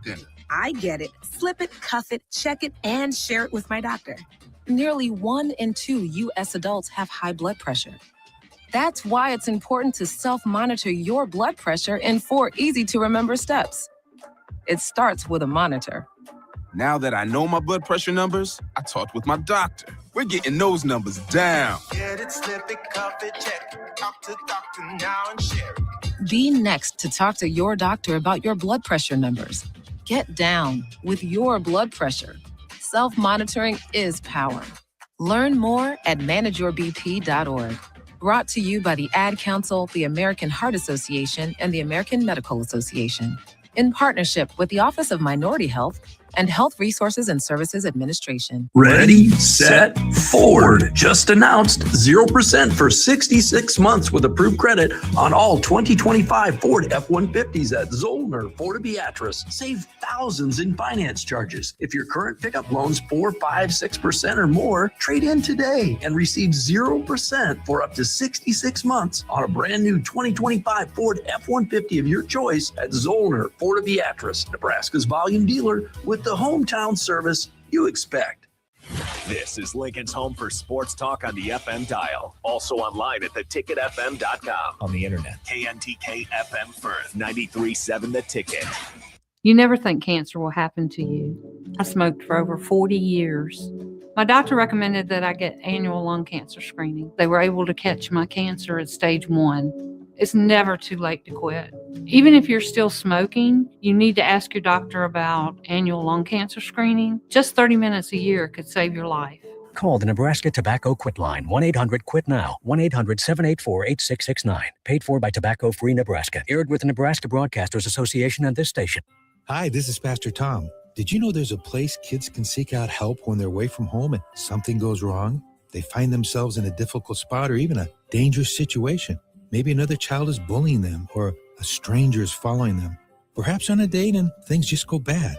dinner. I get it. Slip it, cuff it, check it, and share it with my doctor. Nearly 1 in 2 U.S. adults have high blood pressure. That's why it's important to self-monitor your blood pressure in 4 easy-to-remember steps. It starts with a monitor. Now that I know my blood pressure numbers, I talked with my doctor. We're getting those numbers down. Get it, slip it, cuff it, check it. Talk to doctor now and share it. Be next to talk to your doctor about your blood pressure numbers. Get down with your blood pressure. Self-monitoring is power. Learn more at manageyourbp.org. Brought to you by the Ad Council, the American Heart Association, and the American Medical Association, in partnership with the Office of Minority Health and Health Resources and Services Administration. Ready, set, Ford. Just announced 0% for 66 months with approved credit on all 2025 Ford F-150s at Zollner, Fort Beatrice. Save thousands in finance charges. If your current pickup loan's 4, 5, 6% or more, trade in today and receive 0% for up to 66 months on a brand new 2025 Ford F-150 of your choice at Zollner, Fort Beatrice, Nebraska's volume dealer with the hometown service you expect. This is Lincoln's home for sports talk on the FM dial. Also online at theticketfm.com. On the internet. KNTK FM Firth, 93.7 The Ticket. You never think cancer will happen to you. I smoked for over 40 years. My doctor recommended that I get annual lung cancer screening. They were able to catch my cancer at stage 1. It's never too late to quit. Even if you're still smoking, you need to ask your doctor about annual lung cancer screening. Just 30 minutes a year could save your life. Call the Nebraska Tobacco Quit Line, 1-800-QUIT-NOW, 1-800-784-8669. Paid for by Tobacco Free Nebraska. Aired with the Nebraska Broadcasters Association and this station. Hi, this is Pastor Tom. Did you know there's a place kids can seek out help when they're away from home and something goes wrong? They find themselves in a difficult spot or even a dangerous situation. Maybe another child is bullying them or a stranger is following them. Perhaps on a date and things just go bad.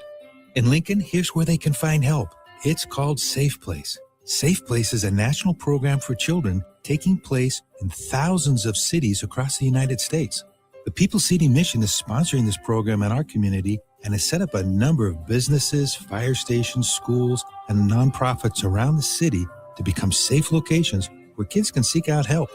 In Lincoln, here's where they can find help. It's called Safe Place. Safe Place is a national program for children taking place in thousands of cities across the United States. The People City Mission is sponsoring this program in our community and has set up a number of businesses, fire stations, schools, and nonprofits around the city to become safe locations where kids can seek out help.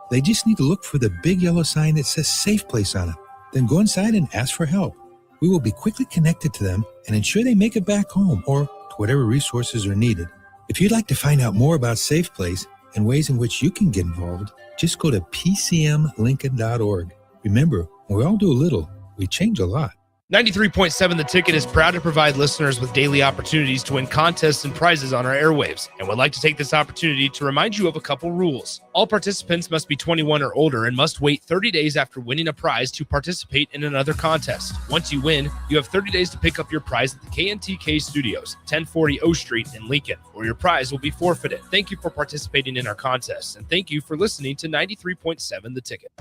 They just need to look for the big yellow sign that says Safe Place on it. Then go inside and ask for help. We will be quickly connected to them and ensure they make it back home or to whatever resources are needed. If you'd like to find out more about Safe Place and ways in which you can get involved, just go to pcmlincoln.org. Remember, when we all do a little, we change a lot. 93.7 The Ticket is proud to provide listeners with daily opportunities to win contests and prizes on our airwaves, and would like to take this opportunity to remind you of a couple rules. All participants must be 21 or older and must wait 30 days after winning a prize to participate in another contest. Once you win, you have 30 days to pick up your prize at the KNTK Studios, 1040 O Street in Lincoln, or your prize will be forfeited. Thank you for participating in our contest, and thank you for listening to 93.7 The Ticket.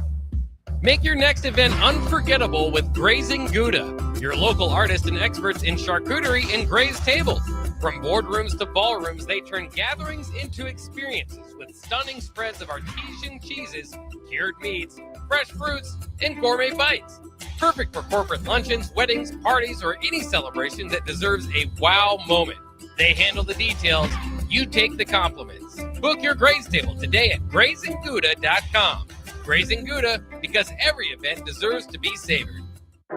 Make your next event unforgettable with Grazing Gouda, your local artists and experts in charcuterie and grazed tables. From boardrooms to ballrooms, they turn gatherings into experiences with stunning spreads of artesian cheeses, cured meats, fresh fruits, and gourmet bites. Perfect for corporate luncheons, weddings, parties, or any celebration that deserves a wow moment. They handle the details, you take the compliments. Book your graze table today at GrazingGouda.com. Grazing Gouda, because every event deserves to be savored.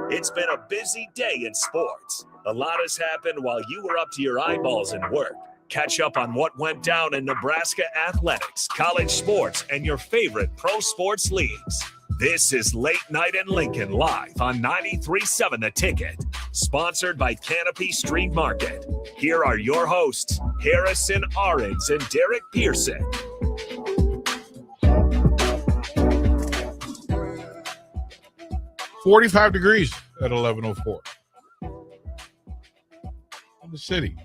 It's been a busy day in sports. A lot has happened while you were up to your eyeballs in work. Catch up on what went down in Nebraska athletics, college sports, and your favorite pro sports leagues. This is Late Night in Lincoln live on 93.7 The Ticket, sponsored by Canopy Street Market. Here are your hosts, Harrison Arens and Derek Pearson. $45 degrees at 11:04. In the city.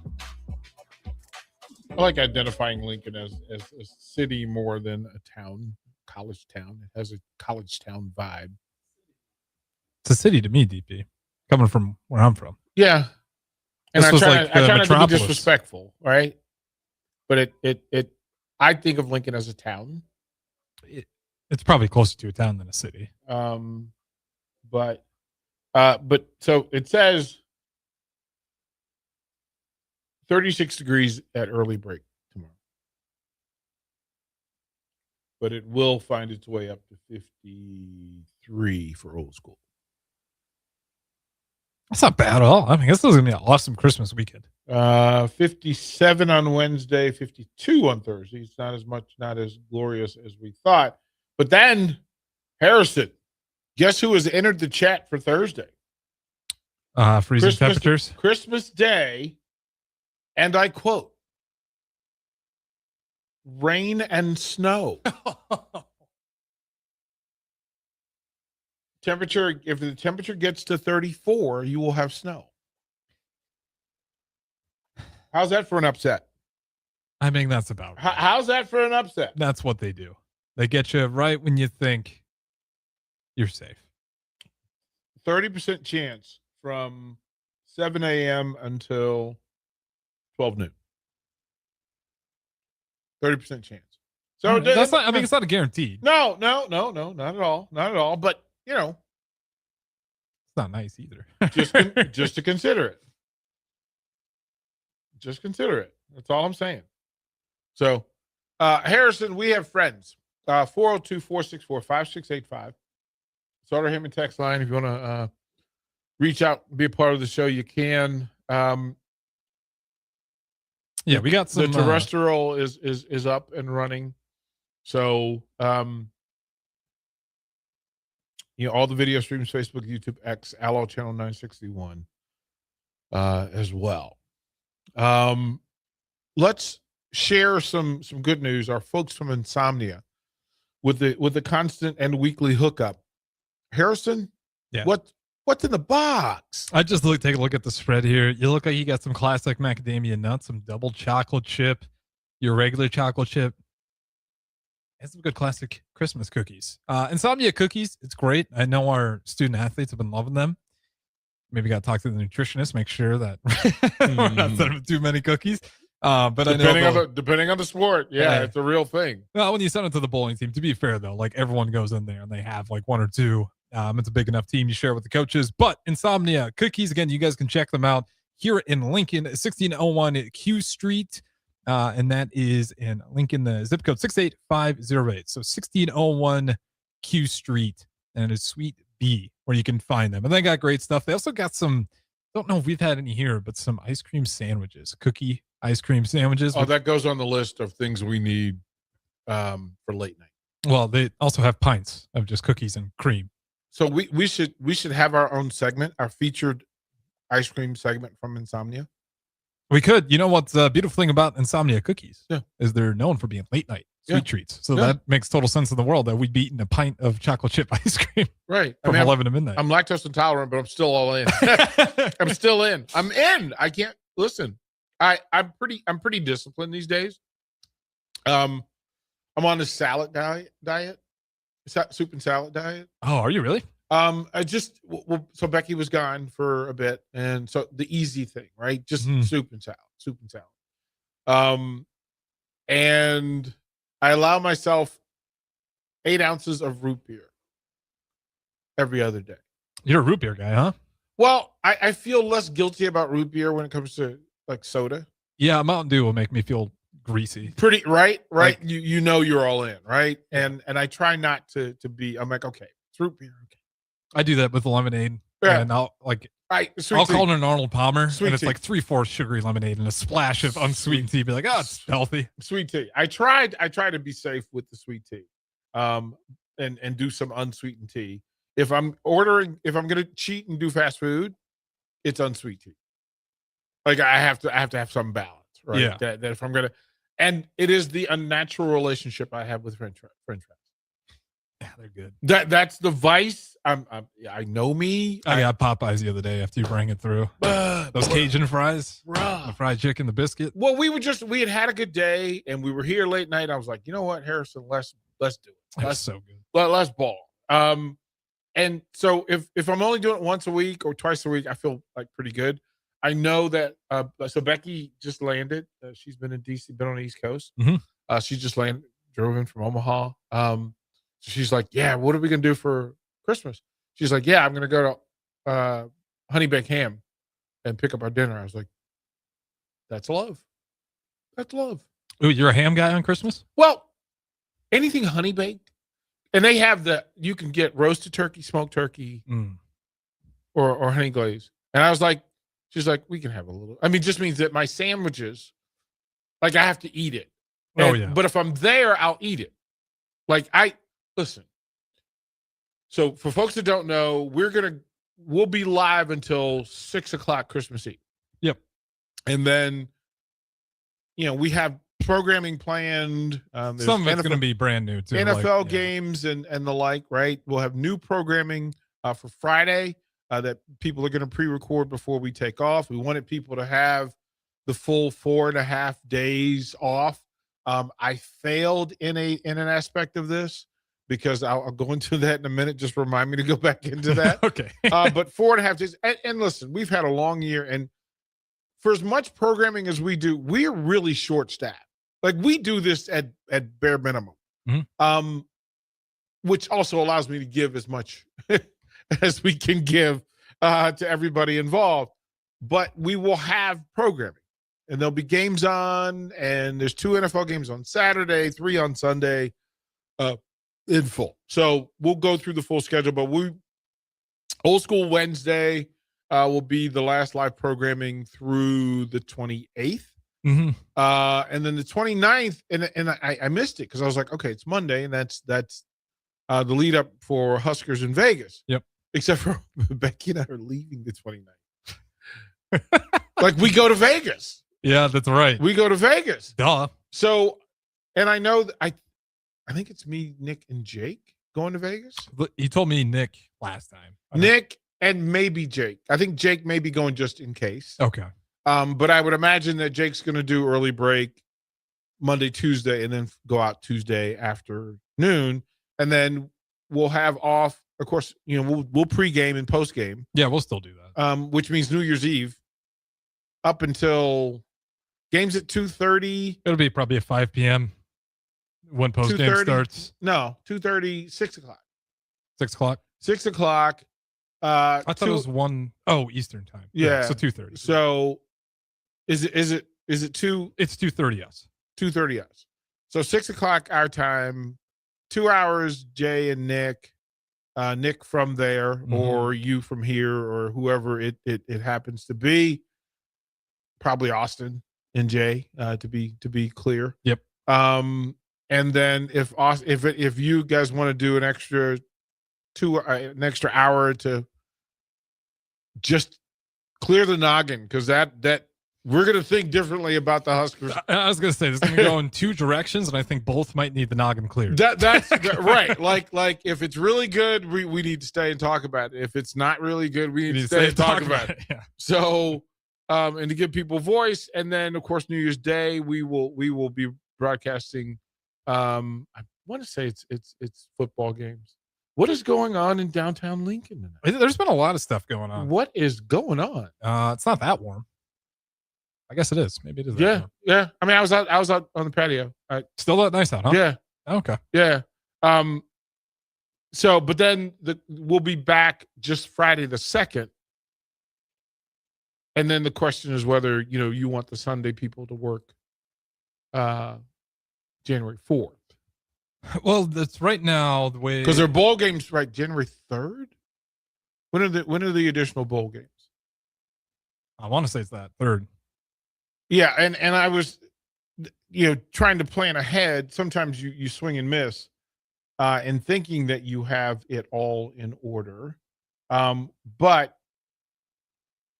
I like identifying Lincoln as a city more than a town, college town. It has a college town vibe. It's a city to me, DP, coming from where I'm from. Yeah. And I try not to be metropolis. disrespectful, right? But I think of Lincoln as a town. It's probably closer to a town than a city. But so it says 36 degrees at early break tomorrow. But it will find its way up to 53 for Old School. That's not bad at all. I mean, this is going to be an awesome Christmas weekend. 57 on Wednesday, 52 on Thursday. It's not as glorious as we thought. But then, Harrison, guess who has entered the chat for Thursday? Freezing temperatures. Christmas Day, and I quote, rain and snow. If the temperature gets to 34, you will have snow. How's that for an upset? I mean, that's about right. How's that for an upset? That's what they do. They get you right when you think you're safe. 30% chance from 7 a.m. until 12 noon. 30% chance. So that's not, I mean, it's not a guarantee. No, not at all. Not at all. But, you know. It's not nice either. just to consider it. Just consider it. That's all I'm saying. So, Harrison, we have friends. 402-464-5685. Starter Heyman text line. If you want to reach out and be a part of the show, you can. Yeah, we got some. The terrestrial is up and running. So, all the video streams, Facebook, YouTube, X, Allo Channel 961 as well. Let's share some good news. Our folks from Insomnia with the constant and weekly hookup. Harrison, yeah. What's in the box? I just take a look at the spread here. You look like you got some classic macadamia nuts, some double chocolate chip, your regular chocolate chip, and some good classic Christmas cookies. Insomnia cookies, it's great. I know our student athletes have been loving them. Maybe got to talk to the nutritionist, make sure that we're not sending too many cookies. But depending on the sport, it's a real thing. Well, when you send it to the bowling team, to be fair though, like everyone goes in there and they have like one or two. It's a big enough team you share with the coaches. But Insomnia cookies, again, you guys can check them out here in Lincoln, 1601 Q Street, and that is in Lincoln. The zip code 68508. So 1601 Q Street, and it's Suite B where you can find them. And they got great stuff. They also got some. Don't know if we've had any here, but some ice cream sandwiches, cookie ice cream sandwiches. Oh, that goes on the list of things we need for late night. Well, they also have pints of just cookies and cream. So we should have our own segment, our featured ice cream segment from Insomnia. We could. You know what's the beautiful thing about Insomnia cookies? Yeah. Is they're known for being late night sweet treats. So that makes total sense in the world that we'd be eating a pint of chocolate chip ice cream. Right. From 11 to midnight. I'm lactose intolerant, but I'm still all in. I'm still in. I'm in. I can't listen. I'm pretty disciplined these days. I'm on a salad diet. Soup and salad diet. Oh, are you really? So Becky was gone for a bit, and so the easy thing, right? Just soup and salad. And I allow myself 8 ounces of root beer every other day. You're a root beer guy, huh? Well, I feel less guilty about root beer when it comes to like soda. Yeah, Mountain Dew will make me feel greasy. Pretty right. Like, you know you're all in, right? And I try not to be. I'm like, okay, it's root beer. Okay. I do that with lemonade. Yeah. And I'll like I'll call it an Arnold Palmer, and it's tea. like 3/4 sugary lemonade and a splash of unsweetened tea. Be like, oh, it's healthy. Sweet tea. I try to be safe with the sweet tea, and do some unsweetened tea. If I'm gonna cheat and do fast food, it's unsweet tea. Like I have to have some balance, right? Yeah. That if I'm gonna, and it is the unnatural relationship I have with French fries. Yeah, they're good. That's the vice. I know me. I got Popeyes the other day after you bring it through. Those Cajun fries, the fried chicken, the biscuit. Well, we had a good day, and we were here late night. I was like, you know what, Harrison, let's do it. That's so good. Let's ball. And so if I'm only doing it once a week or twice a week, I feel like pretty good. I know that. So Becky just landed. She's been in DC, been on the East Coast. Mm-hmm. She just drove in from Omaha. So she's like, yeah, what are we going to do for Christmas? She's like, yeah, I'm going to go to Honey Baked Ham and pick up our dinner. I was like, That's love. That's love. Ooh, you're a ham guy on Christmas? Well, anything honey baked, and they have you can get roasted turkey, smoked turkey, or honey glaze. And I was like, she's like, we can have a little. I mean, just means that my sandwiches, like I have to eat it. But if I'm there, I'll eat it. Like listen. So for folks that don't know, we'll be live until 6:00 Christmas Eve. Yep. And then, we have programming planned. Some of it's going to be brand new too. NFL games and the like, right? We'll have new programming for Friday that people are going to pre-record before we take off. We wanted people to have the full 4.5 days off. I failed in an aspect of this because I'll go into that in a minute. Just remind me to go back into that. Okay. But 4.5 days. And listen, we've had a long year, and for as much programming as we do, we're really short-staffed. Like we do this at bare minimum, which also allows me to give as much as we can give to everybody involved. But we will have programming, and there'll be games on, and there's 2 NFL games on Saturday, 3 on Sunday, in full. So we'll go through the full schedule, but Old School Wednesday will be the last live programming through the 28th. And then the 29th, and I missed it because I was like, okay, it's Monday, and that's the lead up for Huskers in Vegas. Yep. Except for Becky and I are leaving the 29th. Like we go to Vegas. Yeah, that's right. We go to Vegas. Duh. So, and I know that I think it's me, Nick, and Jake going to Vegas. He told me Nick last time. Nick and maybe Jake. I think Jake may be going just in case. Okay. But I would imagine that Jake's going to do early break Monday, Tuesday, and then go out Tuesday afternoon. And then we'll have off, of course, we'll pregame and postgame. Yeah, we'll still do that. Which means New Year's Eve up until games at 2:30. It'll be probably at 5 p.m. when postgame starts. No, 2:30, 6:00. 6:00? 6:00. I thought it was 1 Eastern time. Yeah. So 2:30. So is it 2? It's 2:30 us. 2:30 us. So 6:00 our time, 2 hours, Jay and Nick, Nick from there, or you from here, or whoever it happens to be. Probably Austin and Jay, to be clear. Yep. And then if you guys want to do an extra hour to just clear the noggin, because that we're going to think differently about the Huskers. I was going to say this is going to go in 2 directions, and I think both might need the noggin cleared. That's right. Like if it's really good, we need to stay and talk about it. If it's not really good, we need to stay and talk about it. Yeah. So, and to give people voice, and then of course New Year's Day we will be broadcasting. I want to say it's football games. What is going on in downtown Lincoln tonight? There's been a lot of stuff going on. What is going on? It's not that warm. I guess it is. Maybe it is. Yeah, yeah. I mean, I was out on the patio. Still that nice out, huh? Yeah. Okay. Yeah. So, but then we'll be back just Friday the 2nd, and then the question is whether you want the Sunday people to work January 4th. Well, that's right now the way, because their bowl games right January 3rd. When are the additional bowl games? I want to say it's that 3rd. Yeah, and I was, trying to plan ahead. Sometimes you swing and miss, and thinking that you have it all in order. But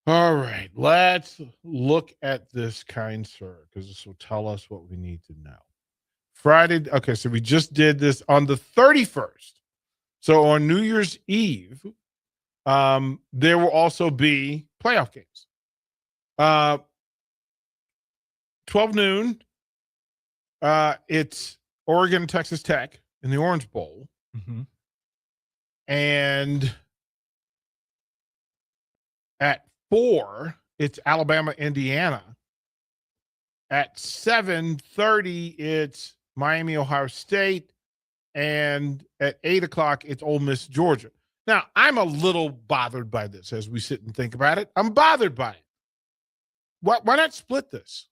all right, let's look at this, kind sir, because this will tell us what we need to know. Friday. Okay, so we just did this on the 31st. So on New Year's Eve, there will also be playoff games. 12 noon. It's Oregon, Texas Tech in the Orange Bowl. And at 4, it's Alabama, Indiana. At 7:30, it's Miami, Ohio State. And at 8 o'clock, it's Ole Miss, Georgia. Now, I'm a little bothered by this as we sit and think about it. I'm bothered by it. Why not split this?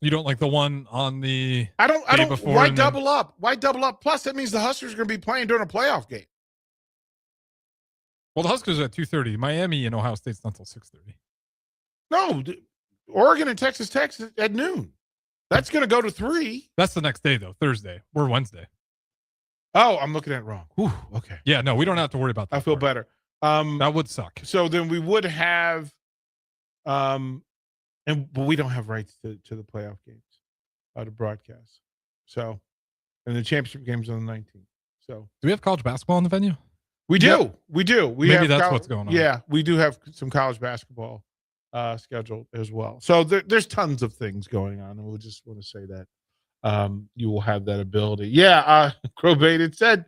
You don't like the one on the I don't. before Why and then- double up? Why double up? Plus, that means the Huskers are going to be playing during a playoff game. Well, the Huskers are at 2:30. Miami and Ohio State's not until 6:30. No, Oregon and Texas Tech at noon. That's going to go to 3. That's the next day, though. Thursday. We're Wednesday. Oh, I'm looking at it wrong. Whew, okay. Yeah, no, we don't have to worry about that. I feel part. better. That would suck. So then we would have, but we don't have rights to the playoff games, to broadcast. So, and the championship games on the 19th. So, do we have college basketball in the venue? We do. Yep. We do. We Maybe have that's what's going on. Yeah, we do have some college basketball scheduled as well. So there's tons of things going on, and we'll just want to say that you will have that ability. Yeah, Crowbait, it said,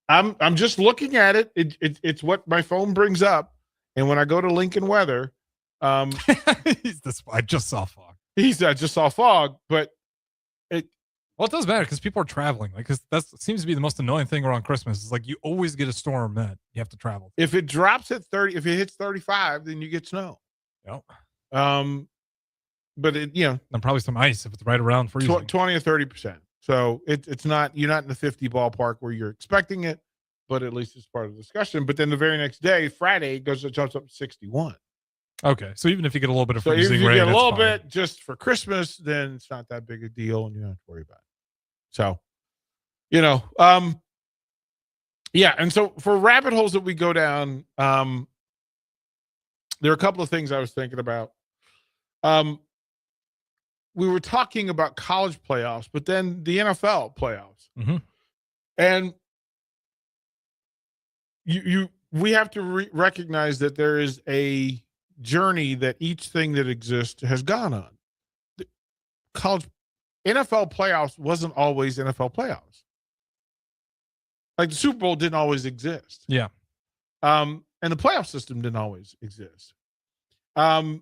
I'm just looking at it. It's what my phone brings up, and when I go to Lincoln Weather, I just saw fog. I just saw fog, but well, it does matter because people are traveling. Like, because that seems to be the most annoying thing around Christmas. Is like you always get a storm that you have to travel. If it drops at 30, if it hits 35, then you get snow. Yep. But and probably some ice if it's right around freezing. 20 or 30%. So it's not, you're not in the 50 ballpark where you're expecting it, but at least it's part of the discussion. But then the very next day, Friday, it jumps up to 61. Okay, so even if you get a little bit of So if freezing you rain, get a little fine. bit just for Christmas, then it's not that big a deal, and you don't have to worry about it. So, yeah. And so for rabbit holes that we go down, there are a couple of things I was thinking about. We were talking about college playoffs, but then the NFL playoffs, and we have to recognize that there is a journey that each thing that exists has gone on. The NFL playoffs wasn't always NFL playoffs. Like the Super Bowl didn't always exist. Yeah. And the playoff system didn't always exist. And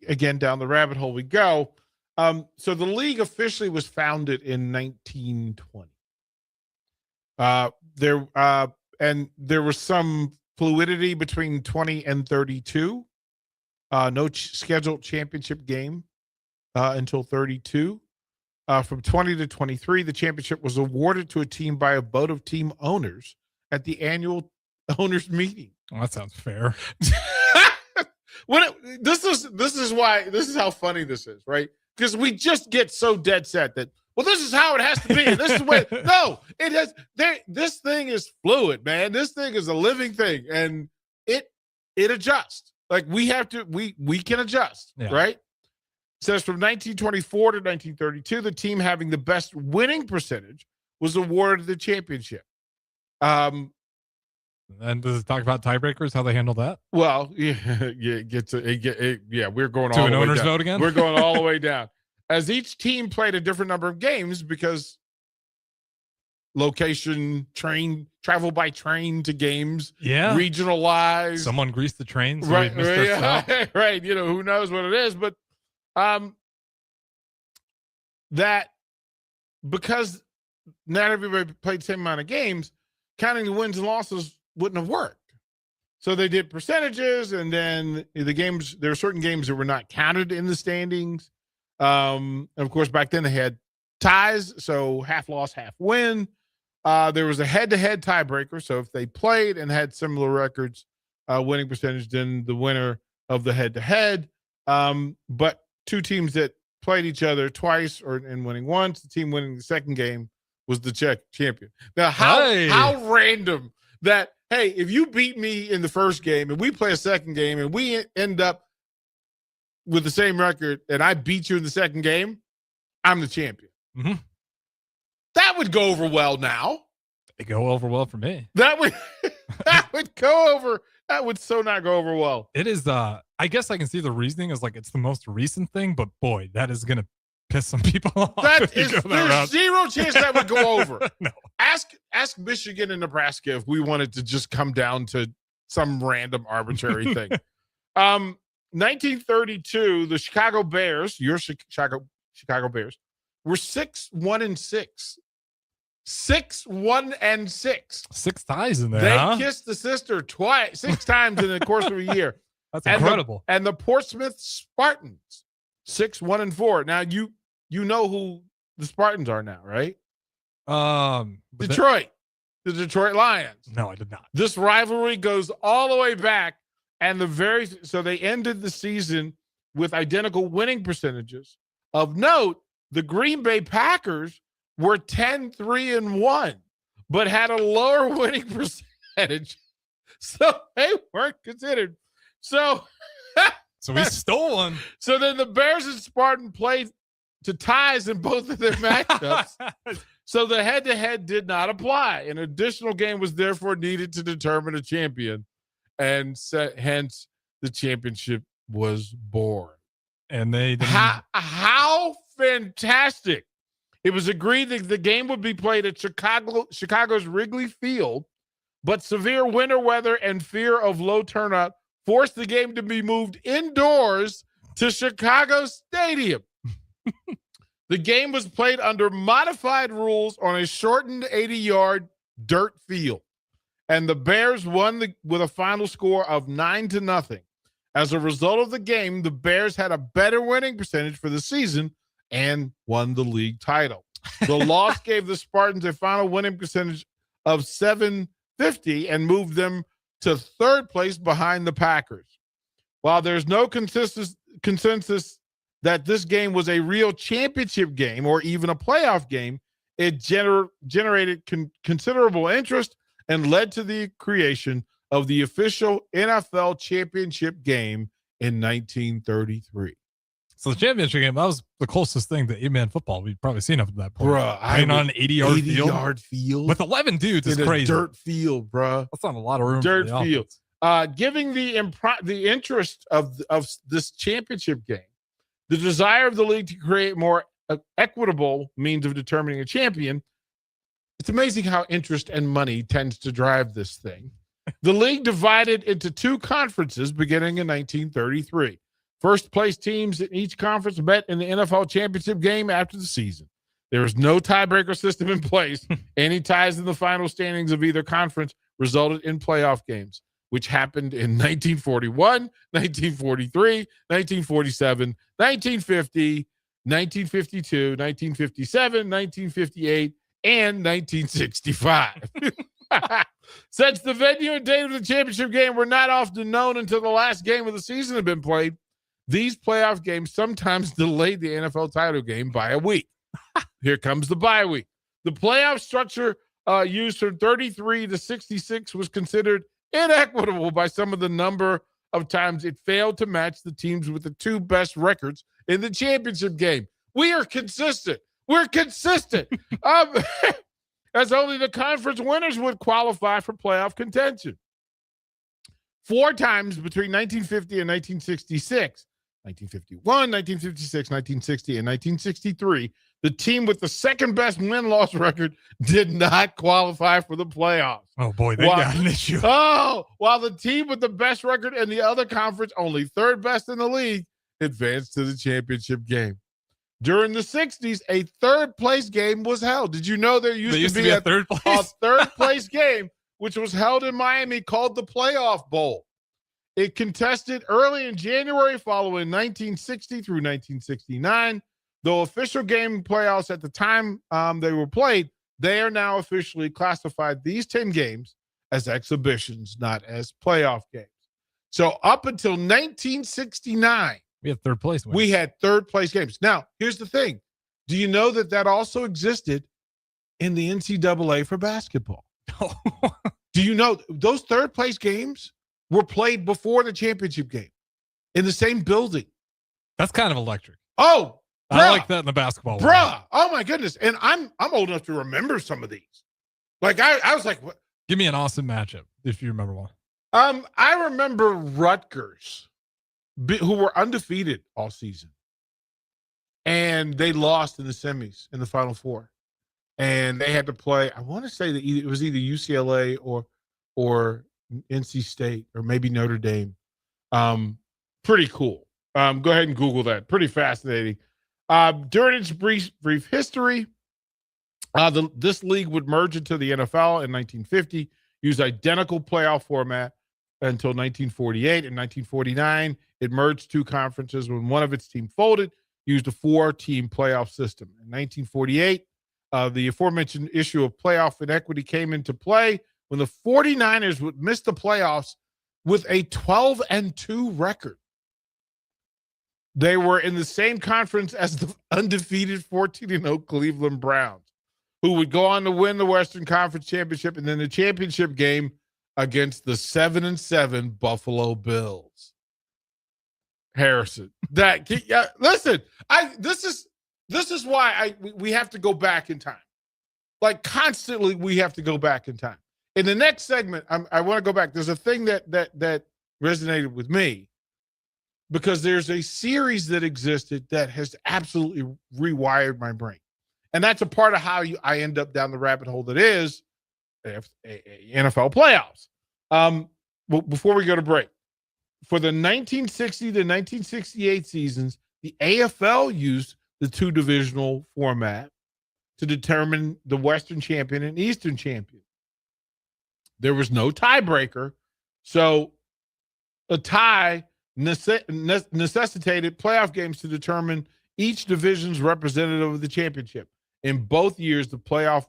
again, down the rabbit hole we go. So the league officially was founded in 1920. There was some fluidity between 20 and 32. No scheduled championship game until 32. From 20 to 23, the championship was awarded to a team by a vote of team owners at the annual owners meeting. Well, that sounds fair. This is how funny this is, right? Because we just get so dead set that, well, this is how it has to be. This is the way. No, it has. This thing is fluid, man. This thing is a living thing, and it adjusts. Like we can adjust, right? It says from 1924 to 1932, the team having the best winning percentage was awarded the championship. And does it talk about tiebreakers, how they handle that? Well, we're going to all an the way owner's down. vote again. We're going all the way down as each team played a different number of games because location, travel by train to games, regionalized. Someone greased the train, so right? we missed our stop. Right. Who knows what it is, but that because not everybody played the same amount of games, counting the wins and losses wouldn't have worked. So they did percentages, and then the games, there were certain games that were not counted in the standings. And of course, back then they had ties, so half loss, half win. There was a head-to-head tiebreaker, so if they played and had similar records, winning percentage, then the winner of the head-to-head. But two teams that played each other twice and winning once, the team winning the second game was the champion. Now, how random that, hey, if you beat me in the first game and we play a second game and we end up with the same record and I beat you in the second game, I'm the champion. Mm-hmm. That would go over well now. They go over well for me. That would go over. That would so not go over well. It is, I guess I can see the reasoning is like it's the most recent thing, but boy, that is going to piss some people off. There's zero chance that would go over. No. Ask Michigan and Nebraska if we wanted to just come down to some random arbitrary thing. 1932, the Chicago Bears, your Chicago Bears, were 6-1-6. 6-1-6. 6 ties in there. They kissed the sister 6 times in the course of a year. That's incredible. And the Portsmouth Spartans, 6-1-4. Now you know who the Spartans are now, right? Detroit, the Detroit Lions. No, I did not. This rivalry goes all the way back, and so they ended the season with identical winning percentages. Of note, the Green Bay Packers were 10-3-1, but had a lower winning percentage, so they weren't considered. So we stole one. So then the Bears and Spartan played to ties in both of their matchups. So the head-to-head did not apply. An additional game was therefore needed to determine a champion, and hence the championship was born. And they didn't... how fantastic! It was agreed that the game would be played at Chicago's Wrigley Field, but severe winter weather and fear of low turnout forced the game to be moved indoors to Chicago Stadium. The game was played under modified rules on a shortened 80-yard dirt field, and the Bears won with a final score of 9-0. As a result of the game, the Bears had a better winning percentage for the season and won the league title. The loss gave the Spartans a final winning percentage of .750 and moved them to third place behind the Packers. While there's no consensus that this game was a real championship game or even a playoff game, it generated considerable interest and led to the creation of the official NFL championship game in 1933. So the championship game, that was the closest thing to 8-man football we've probably seen up to that point. Bruh, playing on an 80-yard field with 11 dudes is crazy. A dirt field, bruh. That's not a lot of room. Dirt field. Giving the interest of this championship game, the desire of the league to create more equitable means of determining a champion. It's amazing how interest and money tends to drive this thing. The league divided into two conferences beginning in 1933. First place teams in each conference met in the NFL championship game after the season. There was no tiebreaker system in place. Any ties in the final standings of either conference resulted in playoff games, which happened in 1941, 1943, 1947, 1950, 1952, 1957, 1958, and 1965. Since the venue and date of the championship game were not often known until the last game of the season had been played, these playoff games sometimes delayed the NFL title game by a week. Here comes the bye week. The playoff structure used from 33 to 66 was considered inequitable by some of the number of times it failed to match the teams with the two best records in the championship game. We are consistent. We're consistent. As only the conference winners would qualify for playoff contention. 4 times between 1950 and 1966, 1951, 1956, 1960, and 1963, the team with the second best win-loss record did not qualify for the playoffs. Oh, boy, they got an issue. While the team with the best record in the other conference, only third best in the league, advanced to the championship game. During the 60s, a third-place game was held. Did you know there used to be a third-place game, which was held in Miami called the Playoff Bowl? It contested early in January following 1960 through 1969. Though official game playoffs at the time they were played, they are now officially classified these 10 games as exhibitions, not as playoff games. So up until 1969, we had third place. We had third place games. Now, here's the thing. Do you know that also existed in the NCAA for basketball? Do you know those third place games were played before the championship game in the same building? That's kind of electric. Oh, I like that in the basketball world. Bruh. Oh my goodness. And I'm old enough to remember some of these. Like I was like, what? Give me an awesome matchup if you remember one. I remember Rutgers, who were undefeated all season. And they lost in the semis in the Final Four. And they had to play, I want to say that it was either UCLA or NC State or maybe Notre Dame. Pretty cool. Go ahead and Google that. Pretty fascinating. During its brief history, this league would merge into the NFL in 1950, use identical playoff format until 1948. In 1949, it merged two conferences when one of its teams folded, used a 4-team playoff system. In 1948, the aforementioned issue of playoff inequity came into play when the 49ers would miss the playoffs with a 12-2 record. They were in the same conference as the undefeated 14-0 Cleveland Browns, who would go on to win the Western Conference Championship and then the championship game against the 7-7 Buffalo Bills. Harrison, listen, this is why we have to go back in time. Like constantly, we have to go back in time. In the next segment, I want to go back. There's a thing that resonated with me because there's a series that existed that has absolutely rewired my brain. And that's a part of how I end up down the rabbit hole that is NFL playoffs. Before we go to break, for the 1960 to 1968 seasons, the AFL used the two-divisional format to determine the Western champion and Eastern champion. There was no tiebreaker, so a tie necessitated playoff games to determine each division's representative of the championship. In both years, the playoff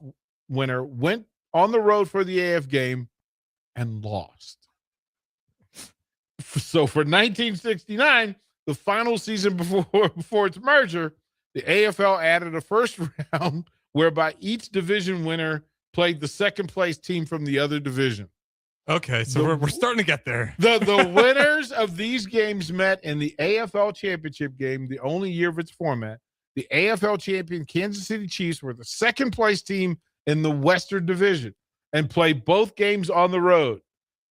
winner went on the road for the AF game and lost. So for 1969, the final season before its merger, the AFL added a first round whereby each division winner played the second place team from the other division. Okay, so we're starting to get there. The winners of these games met in the AFL championship game, the only year of its format. The AFL champion Kansas City Chiefs were the second place team in the Western Division and played both games on the road.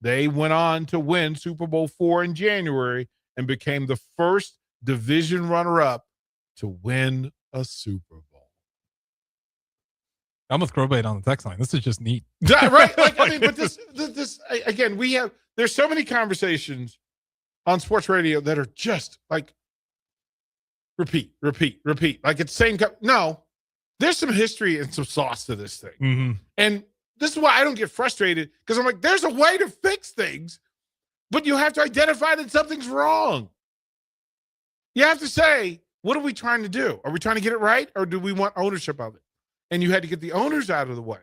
They went on to win Super Bowl IV in January and became the first division runner-up to win a Super Bowl. I'm with Crowbait on the text line. This is just neat. Right? Like, I mean, but this again, there's so many conversations on sports radio that are just like repeat. Like it's same. No, there's some history and some sauce to this thing. Mm-hmm. And this is why I don't get frustrated, because I'm like, there's a way to fix things, but you have to identify that something's wrong. You have to say, what are we trying to do? Are we trying to get it right, or do we want ownership of it? And you had to get the owners out of the way,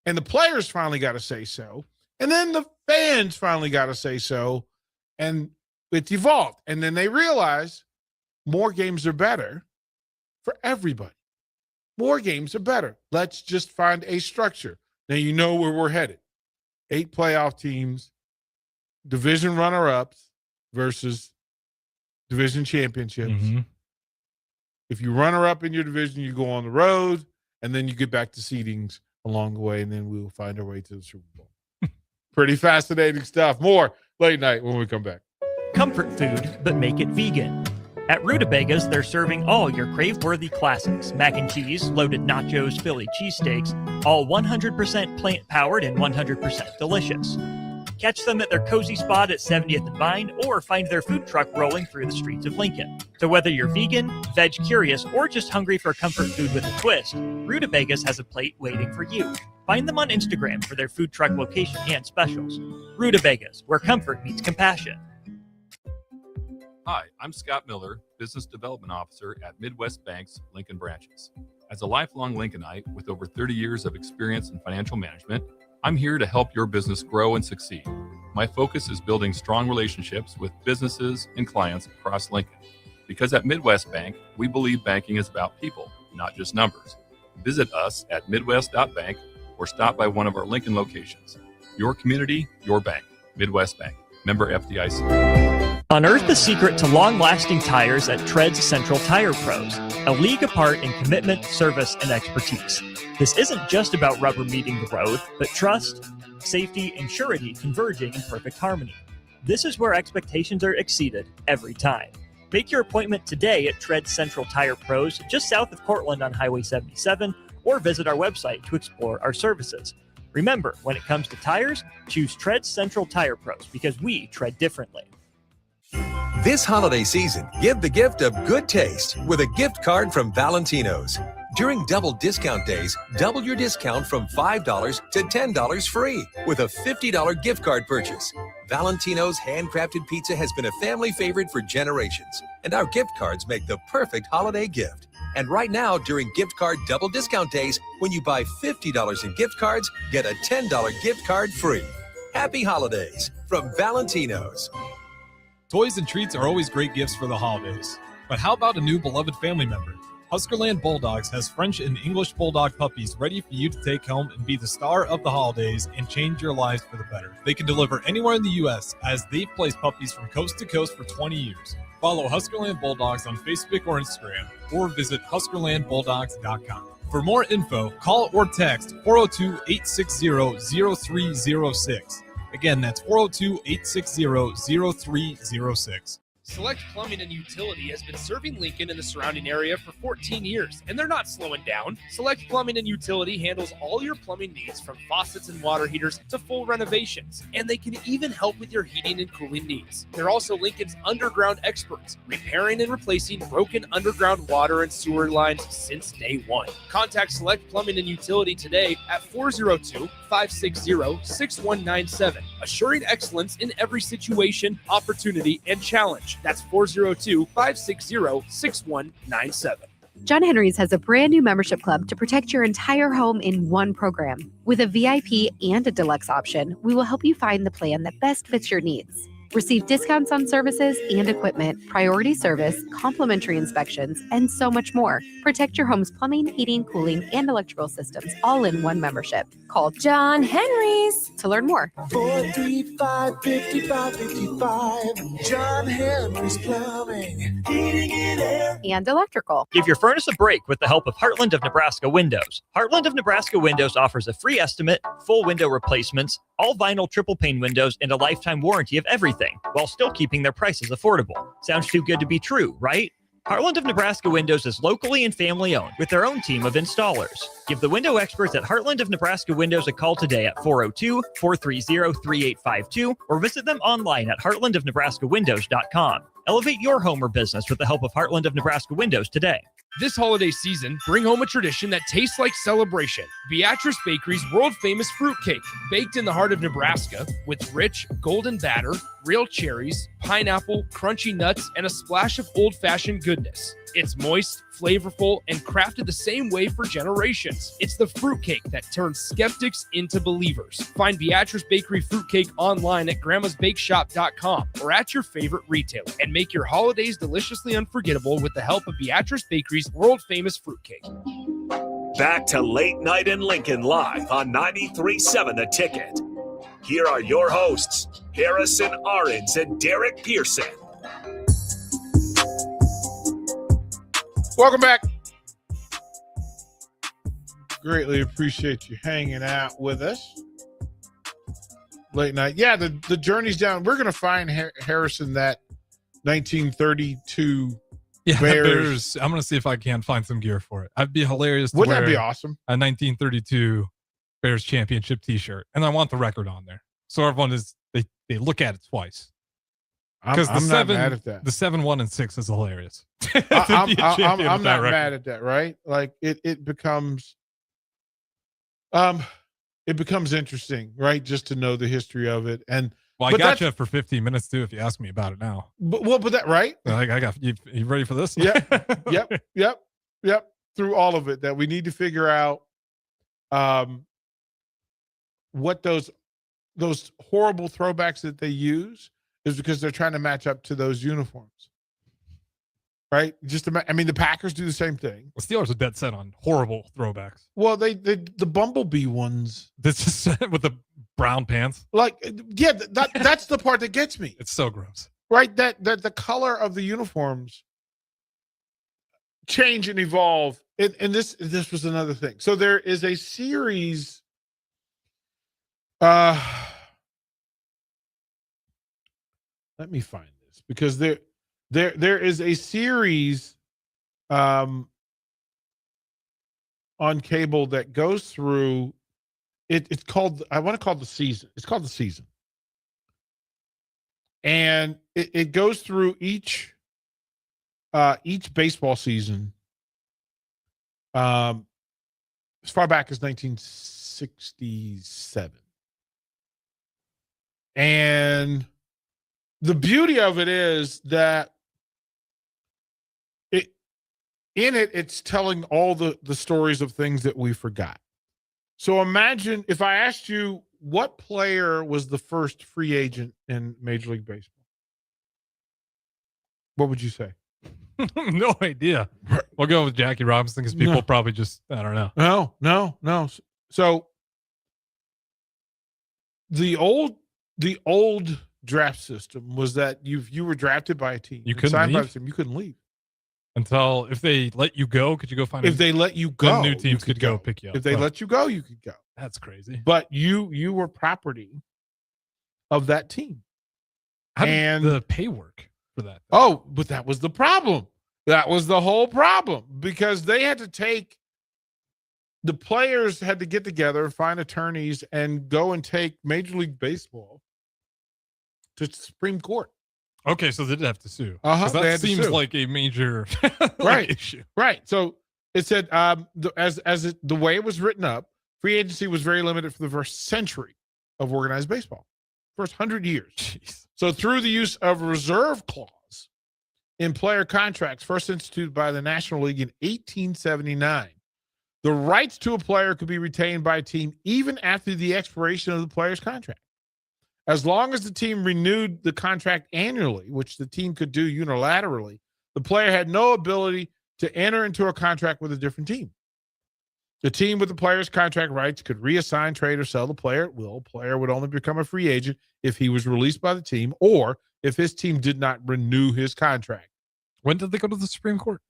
and the players finally got to say so, and then the fans finally got to say so, and it's evolved. And then they realize more games are better for everybody. More games are better. Let's just find a structure. Now you know where we're headed. 8 playoff teams, division runner-ups versus division championships. Mm-hmm. If you runner-up in your division, you go on the road, and then you get back to seedings along the way, and then we'll find our way to the Super Bowl. Pretty fascinating stuff. More late night when we come back. Comfort food, but make it vegan. At Rutabagas, they're serving all your crave-worthy classics. Mac and cheese, loaded nachos, Philly cheesesteaks, all 100% plant-powered and 100% delicious. Catch them at their cozy spot at 70th and Vine, or find their food truck rolling through the streets of Lincoln. So whether you're vegan, veg curious, or just hungry for comfort food with a twist, Rutabagas has a plate waiting for you. Find them on Instagram for their food truck location and specials. Rutabagas, where comfort meets compassion. Hi, I'm Scott Miller, Business Development Officer at Midwest Bank's Lincoln branches. As a lifelong Lincolnite with over 30 years of experience in financial management, I'm here to help your business grow and succeed. My focus is building strong relationships with businesses and clients across Lincoln. Because at Midwest Bank, we believe banking is about people, not just numbers. Visit us at midwest.bank or stop by one of our Lincoln locations. Your community, your bank. Midwest Bank. Member FDIC. Unearth the secret to long-lasting tires at Tread's Central Tire Pros, a league apart in commitment, service, and expertise. This isn't just about rubber meeting the road, but trust, safety, and surety converging in perfect harmony. This is where expectations are exceeded every time. Make your appointment today at Tread's Central Tire Pros, just south of Cortland on Highway 77, or visit our website to explore our services. Remember, when it comes to tires, choose Tread's Central Tire Pros, because we tread differently. This holiday season, give the gift of good taste with a gift card from Valentino's. During double discount days, double your discount from $5 to $10 free with a $50 gift card purchase. Valentino's handcrafted pizza has been a family favorite for generations, and our gift cards make the perfect holiday gift. And right now, during gift card double discount days, when you buy $50 in gift cards, get a $10 gift card free. Happy holidays from Valentino's. Toys and treats are always great gifts for the holidays. But how about a new beloved family member? Huskerland Bulldogs has French and English Bulldog puppies ready for you to take home and be the star of the holidays and change your lives for the better. They can deliver anywhere in the U.S. as they've placed puppies from coast to coast for 20 years. Follow Huskerland Bulldogs on Facebook or Instagram, or visit HuskerlandBulldogs.com. For more info, call or text 402-860-0306. Again, that's 402-860-0306. Select Plumbing and Utility has been serving Lincoln and the surrounding area for 14 years, and they're not slowing down. Select Plumbing and Utility handles all your plumbing needs, from faucets and water heaters to full renovations, and they can even help with your heating and cooling needs. They're also Lincoln's underground experts, repairing and replacing broken underground water and sewer lines since day one. Contact Select Plumbing and Utility today at 402-560-6197, assuring excellence in every situation, opportunity, and challenge. That's 402-560-6197. John Henry's has a brand new membership club to protect your entire home in one program. With a VIP and a deluxe option, we will help you find the plan that best fits your needs. Receive discounts on services and equipment, priority service, complimentary inspections, and so much more. Protect your home's plumbing, heating, cooling, and electrical systems all in one membership. Call John Henry's to learn more. 435-5555. John Henry's Plumbing, Heating and Air. And electrical. Give your furnace a break with the help of Heartland of Nebraska Windows. Heartland of Nebraska Windows offers a free estimate, full window replacements, all vinyl triple pane windows, and a lifetime warranty of everything, while still keeping their prices affordable. Sounds too good to be true, right? Heartland of Nebraska Windows is locally and family owned with their own team of installers. Give the window experts at Heartland of Nebraska Windows a call today at 402-430-3852 or visit them online at heartlandofnebraskawindows.com. Elevate your home or business with the help of Heartland of Nebraska Windows today. This holiday season, bring home a tradition that tastes like celebration. Beatrice Bakery's world-famous fruitcake, baked in the heart of Nebraska with rich, golden batter, real cherries, pineapple, crunchy nuts, and a splash of old-fashioned goodness. It's moist, flavorful, and crafted the same way for generations. It's the fruitcake that turns skeptics into believers. Find Beatrice Bakery fruitcake online at grandmasbakeshop.com or at your favorite retailer, and make your holidays deliciously unforgettable with the help of Beatrice Bakery's world-famous fruitcake. Back to Late Night in Lincoln live on 93.7 The Ticket. Here are your hosts, Harrison Arens and Derek Pearson. Welcome back. Greatly appreciate you hanging out with us. Late night. Yeah, the journey's down. We're going to find Harrison that 1932 Bears. I'm going to see if I can find some gear for it. I'd be hilarious to Wouldn't wear that be awesome? A 1932 Bears championship t-shirt. And I want the record on there. So everyone they look at it twice. Because I'm not mad at that. The 7-1-6 is hilarious. I'm not mad at that, right? Like it becomes interesting, right? Just to know the history of it. And I got you for 15 minutes too, if you ask me about it now. But that right? I got you ready for this? Yep. Through all of it, that we need to figure out what those horrible throwbacks that they use is, because they're trying to match up to those uniforms, right? The Packers do the same thing. The Steelers are dead set on horrible throwbacks. Well, the Bumblebee ones. This is with the brown pants. That's the part that gets me. It's so gross, right? That the color of the uniforms change and evolve, and this was another thing. So there is a series. Let me find this, because there is a series on cable that goes through it. It's called, I want to call it The Season. It's called The Season. And it goes through each baseball season as far back as 1967. And the beauty of it is that it's telling all the stories of things that we forgot. So imagine if I asked you what player was the first free agent in Major League Baseball. What would you say? No idea. We'll go with Jackie Robinson because people probably just, I don't know. No. So the old draft system was that you were drafted by a team. You couldn't signed by leave? the team. You couldn't leave. Until if they let you go, could you go find If they let you go, new teams could go pick you up. If they let you go, you could go. That's crazy. But you were property of that team. How did the pay work for that? Oh, but that was the problem. That was the whole problem because they had to take the players had to get together, find attorneys, and go and take Major League Baseball to the Supreme Court. Okay, so they did have to sue. That seems like a major issue. Right. So it said, the way it was written up, free agency was very limited for the first century of organized baseball, first 100 years. Jeez. So through the use of a reserve clause in player contracts, first instituted by the National League in 1879, the rights to a player could be retained by a team even after the expiration of the player's contract. As long as the team renewed the contract annually, which the team could do unilaterally, the player had no ability to enter into a contract with a different team. The team with the player's contract rights could reassign, trade, or sell the player at will. Player would only become a free agent if he was released by the team or if his team did not renew his contract. When did they go to the Supreme Court?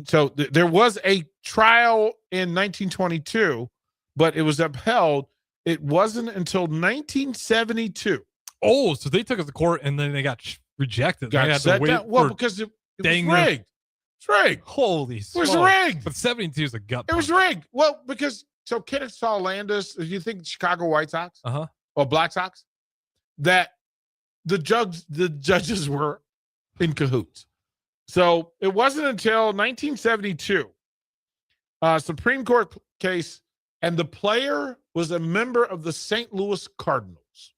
So there was a trial in 1922, but it was upheld. It wasn't until 1972. Oh, so they took it to court and then they got rejected. They had to wait because it was rigged. It's rigged. Holy smokes. It was rigged. But 72 is a gut It was rigged. Well, because Kennesaw Landis, if you think Chicago White Sox or Black Sox, that the judges were in cahoots. So it wasn't until 1972, Supreme Court case, and the player was a member of the St. Louis Cardinals.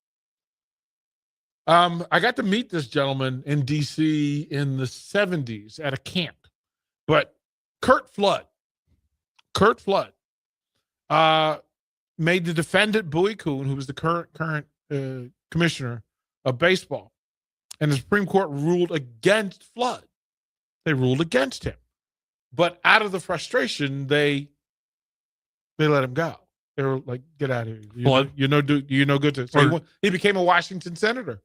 I got to meet this gentleman in D.C. in the 70s at a camp. But Curt Flood made the defendant Bowie Kuhn, who was the current commissioner of baseball, and the Supreme Court ruled against Flood. They ruled against him, but out of the frustration, they let him go. They were like, "Get out of here! You're no good to." So he became a Washington senator.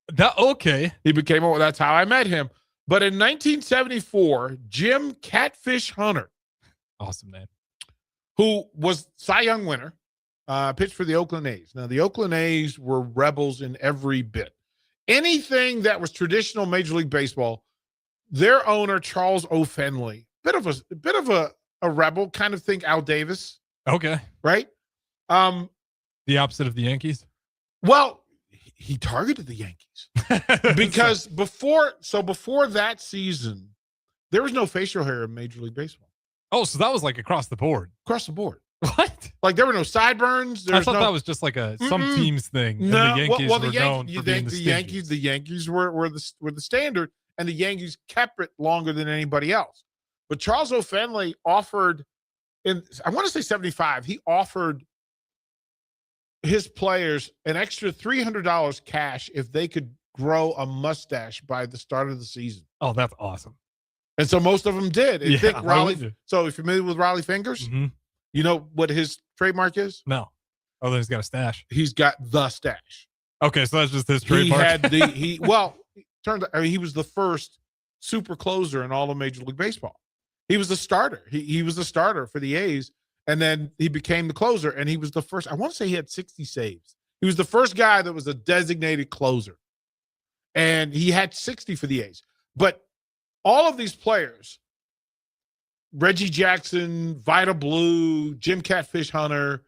That's how I met him. But in 1974, Jim Catfish Hunter, awesome name, who was Cy Young winner, pitched for the Oakland A's. Now, the Oakland A's were rebels in every bit. Anything that was traditional Major League Baseball, their owner, Charles O. Fenley, bit of a rebel, kind of think Al Davis. Okay. Right? The opposite of the Yankees? Well, he targeted the Yankees because before that season, there was no facial hair in Major League Baseball. Oh, so that was like across the board. Across the board. What? Like there were no sideburns. I thought that was just like some teams thing. No, and the Yankees well, were known for being the Yankees were the standard, and the Yankees kept it longer than anybody else. But Charles O. Fenley offered, I want to say 75, he offered his players an extra $300 cash if they could grow a mustache by the start of the season. Oh, that's awesome. And so most of them did. Yeah, think Raleigh, so if you're familiar with Riley Fingers, you know what his trademark is? No. Oh, then he's got a stash. He's got the stash. Okay, so that's just his trademark. He was the first super closer in all of Major League Baseball. He was the starter. He was the starter for the A's, and then he became the closer, and he was the first. I want to say he had 60 saves. He was the first guy that was a designated closer, and he had 60 for the A's. But all of these players, Reggie Jackson, Vida Blue, Jim Catfish Hunter,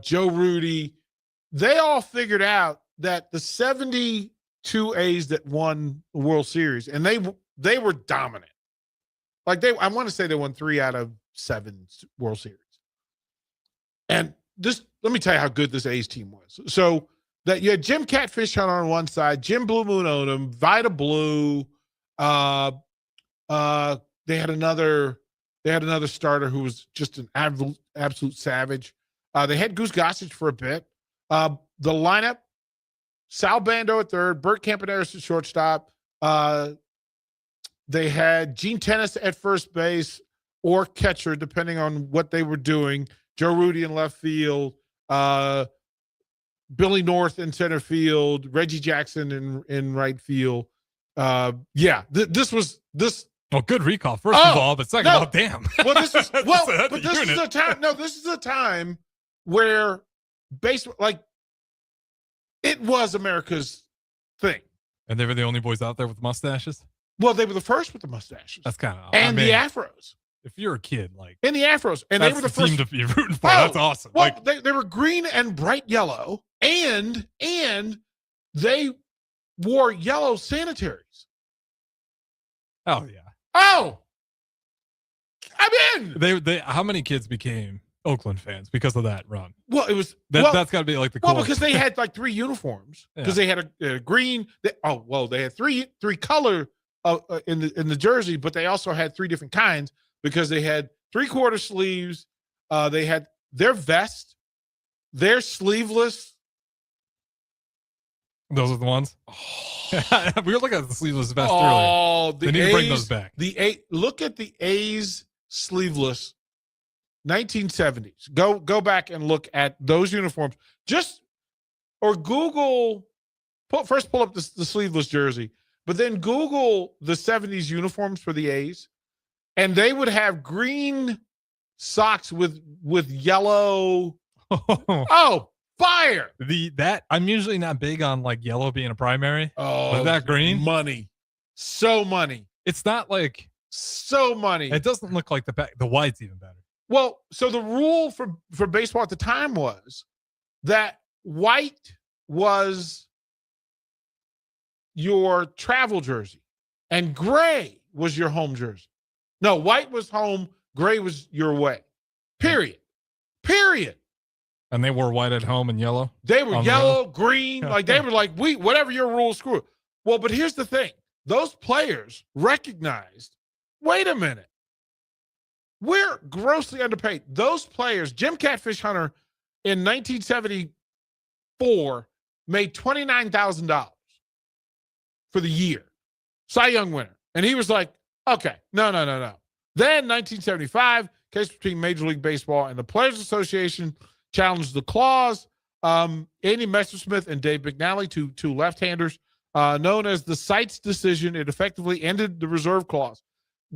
Joe Rudy, they all figured out that the 72 A's that won the World Series, and they were dominant. Like I want to say they won 3 out of 7 World Series. And let me tell you how good this A's team was. So that you had Jim Catfish Hunter on one side, Jim Blue Moon Odom, Vida Blue. They had another starter who was just an absolute savage. They had Goose Gossage for a bit. The lineup: Sal Bando at third, Bert Campaneris at shortstop. They had Gene Tennis at first base or catcher, depending on what they were doing. Joe Rudy in left field. Billy North in center field. Reggie Jackson in right field. This was. Well, good recall, first of all, but second of all, damn. Well, this is a time. No, this is a time where baseball, like, it was America's thing. And they were the only boys out there with mustaches? Well, they were the first with the mustaches. That's kind of and the afros. If you're a kid, like, and the afros, and they were the first team to be rooting for. That's awesome. Well, they were green and bright yellow, and they wore yellow sanitaries. Oh yeah. Oh, I'm in. They how many kids became Oakland fans because of that run? Well, it was that's got to be like the coolest. Well, because they had like 3 uniforms. Because they had a green. They had three color in the jersey, but they also had 3 different kinds because they had 3/4 sleeves. They had their vest, their sleeveless. Those are the ones. We were looking at the sleeveless vest earlier. Oh, they need to bring those back. Look at the A's sleeveless 1970s. Go back and look at those uniforms. Google. First pull up the sleeveless jersey, but then Google the 70s uniforms for the A's, and they would have green socks with yellow. Oh. Fire! I'm usually not big on like yellow being a primary. Oh, but that green, money, so money. It's not like so money. It doesn't look like the white's even better. Well, so the rule for baseball at the time was that white was your travel jersey, and gray was your home jersey. No, white was home, gray was your away. Period. And they wore white at home and yellow? They were yellow, green. Like, they were like, whatever your rules, screw it. Well, but here's the thing. Those players recognized, wait a minute. We're grossly underpaid. Those players, Jim Catfish Hunter in 1974 made $29,000 for the year. Cy Young winner. And he was like, okay, no. Then 1975, case between Major League Baseball and the Players Association challenged the clause. Andy Messersmith and Dave McNally, two left-handers, known as the Seitz decision. It effectively ended the reserve clause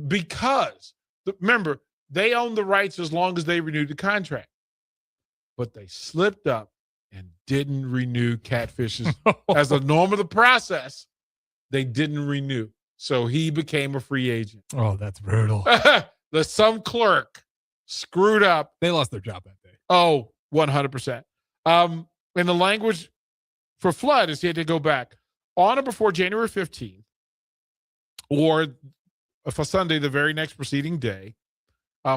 because, remember, they owned the rights as long as they renewed the contract. But they slipped up and didn't renew Catfish's. As a norm of the process, they didn't renew. So he became a free agent. Oh, that's brutal. Some clerk screwed up. They lost their job that day. Oh, 100%. And the language for Flood is he had to go back on or before January 15th or for Sunday, the very next preceding day,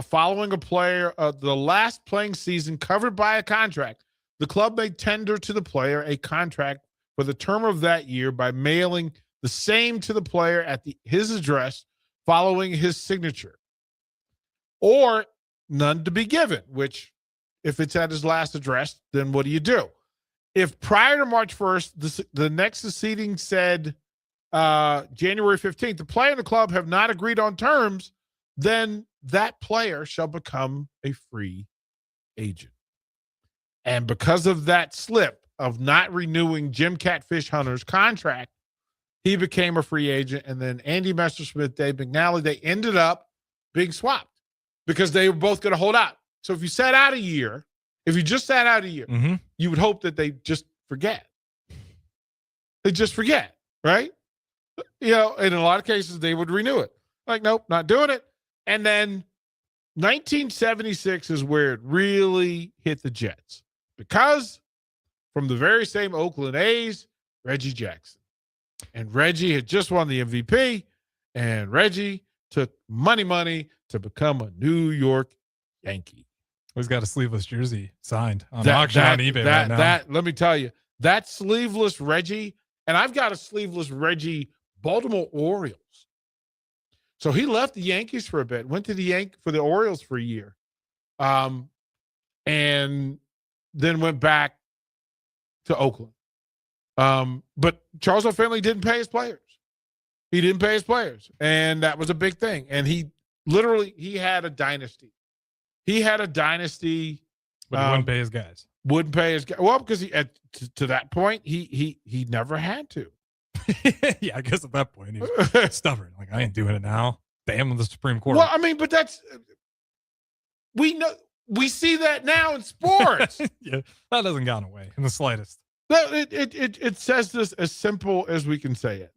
following a player, the last playing season covered by a contract. The club may tender to the player a contract for the term of that year by mailing the same to the player at his address following his signature, or none to be given, which, if it's at his last address, then what do you do? If prior to March 1st, the next succeeding said January 15th, the player and the club have not agreed on terms, then that player shall become a free agent. And because of that slip of not renewing Jim Catfish Hunter's contract, he became a free agent. And then Andy Messersmith, Dave McNally, they ended up being swapped because they were both going to hold out. So if you sat out a year, you just would hope that they just forget. They just forget, right? You know, in a lot of cases, they would renew it. Like, nope, not doing it. And then 1976 is where it really hit the Jets because from the very same Oakland A's, Reggie Jackson. And Reggie had just won the MVP, and Reggie took money to become a New York Yankee. He's got a sleeveless jersey signed on auction on eBay right now. Let me tell you, that sleeveless Reggie, and I've got a sleeveless Reggie Baltimore Orioles. So he left the Yankees for a bit, went to the Orioles for a year, and then went back to Oakland. But Charles O'Finley didn't pay his players. He didn't pay his players, and that was a big thing. And he had a dynasty. He had a dynasty. But he wouldn't pay his guys. Wouldn't pay his guys. Well, because to that point, he never had to. Yeah, I guess at that point he was stubborn. Like, I ain't doing it now. Damn with the Supreme Court. Well, I mean, but we see that now in sports. Yeah, that hasn't gone away in the slightest. No, it says this as simple as we can say it.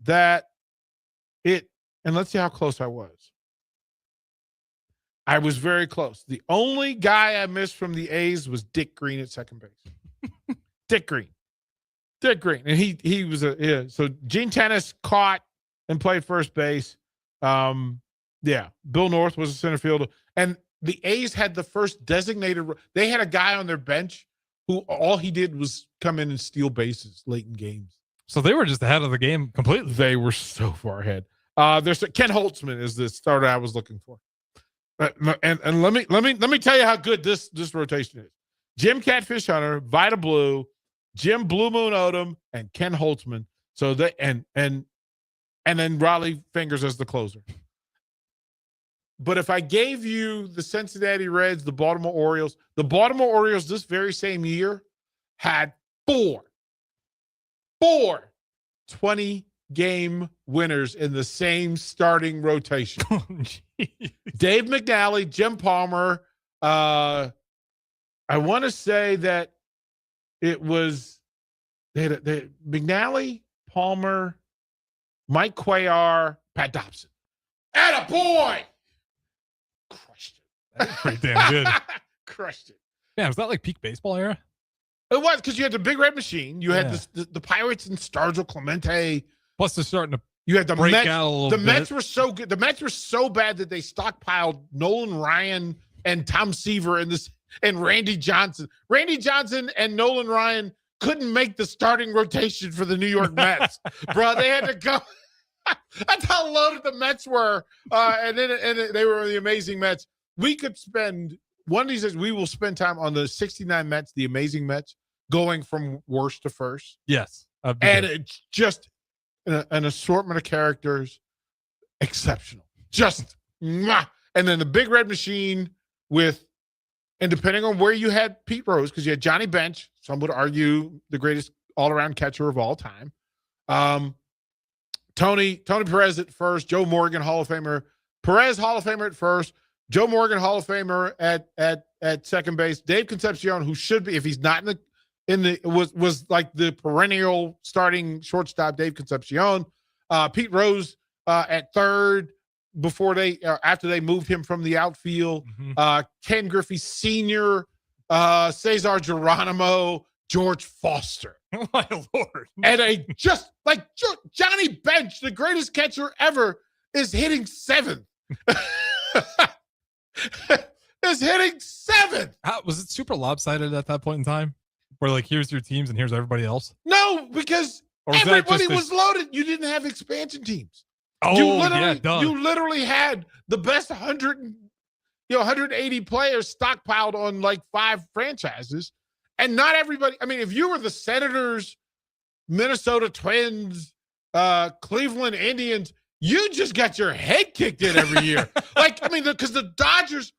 And let's see how close I was. I was very close. The only guy I missed from the A's was Dick Green at second base. Dick Green. And he was so Gene Tennis caught and played first base. Bill North was a center fielder. And the A's had the first designated. They had a guy on their bench who all he did was come in and steal bases late in games. So they were just ahead of the game completely. They were so far ahead. There's Ken Holtzman is the starter I was looking for. And let me tell you how good this rotation is. Jim Catfish Hunter, Vida Blue, Jim Blue Moon Odom, and Ken Holtzman. So they and then Raleigh Fingers as the closer. But if I gave you the Cincinnati Reds, the Baltimore Orioles this very same year had four 20-game winners in the same starting rotation. Dave McNally, Jim Palmer. I want to say that it was McNally, Palmer, Mike Cuellar, Pat Dobson. Attaboy! Crushed it. That's pretty damn good. Crushed it. Yeah, was that like peak baseball era? It was, because you had the Big Red Machine. You had the Pirates and Stargell Clemente. Plus they're starting to you had the break Mets. out a little the bit. Mets were so good. The Mets were so bad that they stockpiled Nolan Ryan and Tom Seaver and Randy Johnson. Randy Johnson and Nolan Ryan couldn't make the starting rotation for the New York Mets. Bro, they had to go. That's how loaded the Mets were. And they were the amazing Mets. We could spend one of these days, we will spend time on the 69 Mets, the amazing Mets, going from worst to first. Yes. And it's just an assortment of characters, exceptional. Just mwah. And then the Big Red Machine and depending on where you had Pete Rose, because you had Johnny Bench, some would argue the greatest all-around catcher of all time. Tony Perez at first, Joe Morgan, Hall of Famer. Perez, Hall of Famer at first, Joe Morgan, Hall of Famer at second base. Dave Concepcion, who should be, if he's not was like the perennial starting shortstop, Dave Concepcion. Pete Rose at third after they moved him from the outfield. Mm-hmm. Ken Griffey Sr., Cesar Geronimo, George Foster. Oh my Lord. And Johnny Bench, the greatest catcher ever, is hitting seventh. Is hitting seventh. Was it super lopsided at that point in time? Where like, here's your teams and here's everybody else? No, because everybody was loaded. You didn't have expansion teams. Oh, you literally had the best 180 players stockpiled on like 5 franchises. And not everybody, I mean, if you were the Senators, Minnesota Twins, Cleveland Indians, you just got your head kicked in every year. Because the Dodgers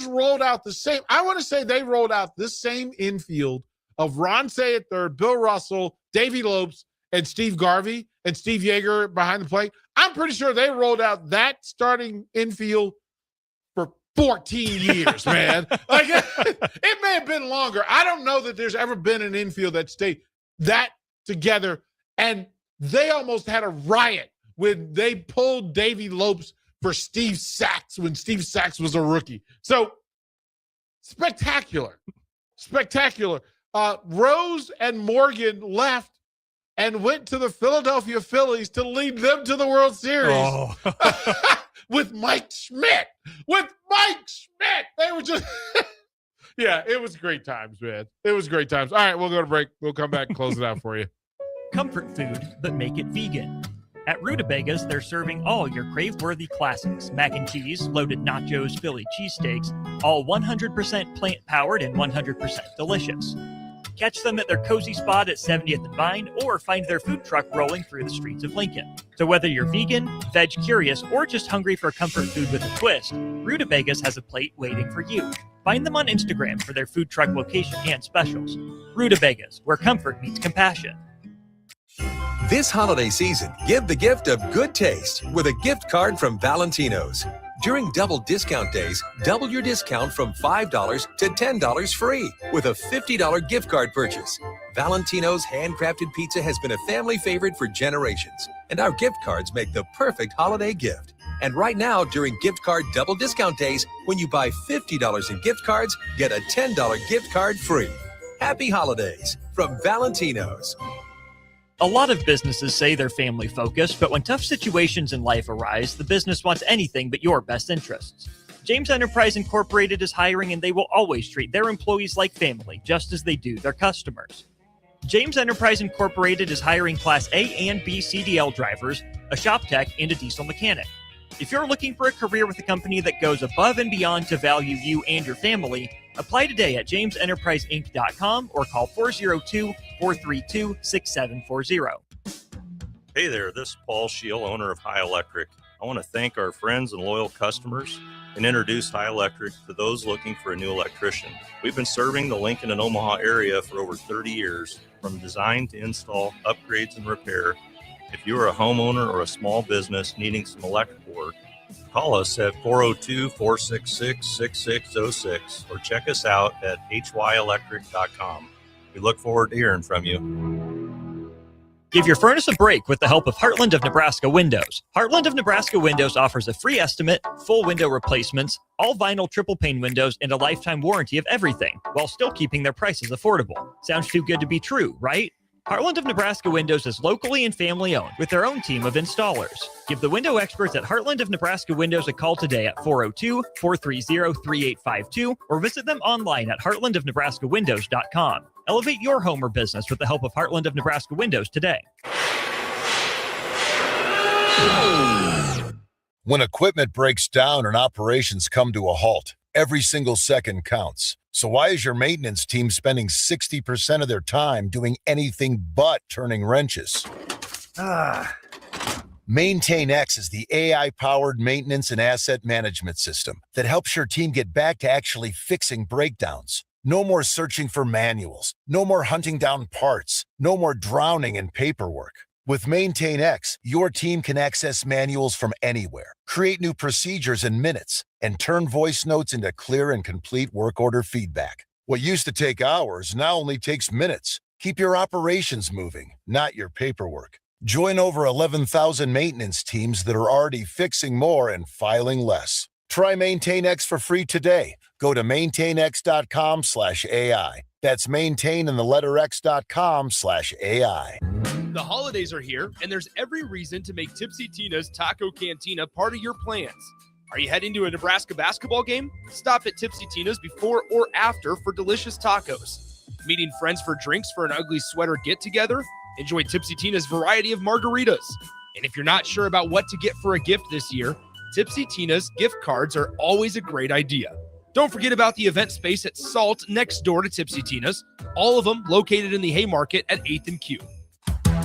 rolled out the same, I want to say they rolled out this same infield of Ron Say at third, Bill Russell, Davey Lopes, and Steve Garvey, and Steve Yeager behind the plate. I'm pretty sure they rolled out that starting infield for 14 years, man. Like, it may have been longer. I don't know that there's ever been an infield that stayed that together. And they almost had a riot when they pulled Davey Lopes for Steve Sachs when Steve Sachs was a rookie. So spectacular. Rose and Morgan left and went to the Philadelphia Phillies to lead them to the World Series with was great times, man. It was great times. All right, we'll go to break. We'll come back and close it out for you. Comfort food, but make it vegan. At Rutabagas, they're serving all your crave-worthy classics. Mac and cheese, loaded nachos, Philly cheesesteaks, all 100% plant-powered and 100% delicious. Catch them at their cozy spot at 70th and Vine, or find their food truck rolling through the streets of Lincoln. So whether you're vegan, veg curious, or just hungry for comfort food with a twist, Rutabagas has a plate waiting for you. Find them on Instagram for their food truck location and specials. Rutabagas, where comfort meets compassion. This holiday season, give the gift of good taste with a gift card from Valentino's. During double discount days, double your discount from $5 to $10 free with a $50 gift card purchase. Valentino's handcrafted pizza has been a family favorite for generations, and our gift cards make the perfect holiday gift. And right now, during gift card double discount days, when you buy $50 in gift cards, get a $10 gift card free. Happy holidays from Valentino's. A lot of businesses say they're family focused, but when tough situations in life arise, the business wants anything but your best interests. James Enterprise Incorporated is hiring, and they will always treat their employees like family, just as they do their customers. James Enterprise Incorporated is hiring Class A and B CDL drivers, a shop tech, and a diesel mechanic. If you're looking for a career with a company that goes above and beyond to value you and your family, apply today at jamesenterpriseinc.com or call 402-432-6740. Hey there, this is Paul Scheel, owner of High Electric. I want to thank our friends and loyal customers and introduce High Electric to those looking for a new electrician. We've been serving the Lincoln and Omaha area for over 30 years, from design to install, upgrades, and repair. If you are a homeowner or a small business needing some electrical work, call us at 402-466-6606 or check us out at hyelectric.com. We look forward to hearing from you. Give your furnace a break with the help of Heartland of Nebraska Windows. Heartland of Nebraska Windows offers a free estimate, full window replacements, all vinyl triple pane windows, and a lifetime warranty of everything, while still keeping their prices affordable. Sounds too good to be true, right? Heartland of Nebraska Windows is locally and family owned with their own team of installers. Give the window experts at Heartland of Nebraska Windows a call today at 402-430-3852 or visit them online at heartlandofnebraskawindows.com. Elevate your home or business with the help of Heartland of Nebraska Windows today. When equipment breaks down and operations come to a halt, every single second counts. So why is your maintenance team spending 60% of their time doing anything but turning wrenches? MaintainX is the AI-powered maintenance and asset management system that helps your team get back to actually fixing breakdowns. No more searching for manuals, no more hunting down parts, no more drowning in paperwork. With MaintainX, your team can access manuals from anywhere, create new procedures in minutes, and turn voice notes into clear and complete work order feedback. What used to take hours now only takes minutes. Keep your operations moving, not your paperwork. Join over 11,000 maintenance teams that are already fixing more and filing less. Try MaintainX for free today. Go to maintainx.com/AI. That's maintain and the letter x.com/AI. The holidays are here, and there's every reason to make Tipsy Tina's Taco Cantina part of your plans. Are you heading to a Nebraska basketball game? Stop at Tipsy Tina's before or after for delicious tacos. Meeting friends for drinks for an ugly sweater get-together? Enjoy Tipsy Tina's variety of margaritas. And if you're not sure about what to get for a gift this year, Tipsy Tina's gift cards are always a great idea. Don't forget about the event space at Salt next door to Tipsy Tina's, all of them located in the Haymarket at 8th and Q.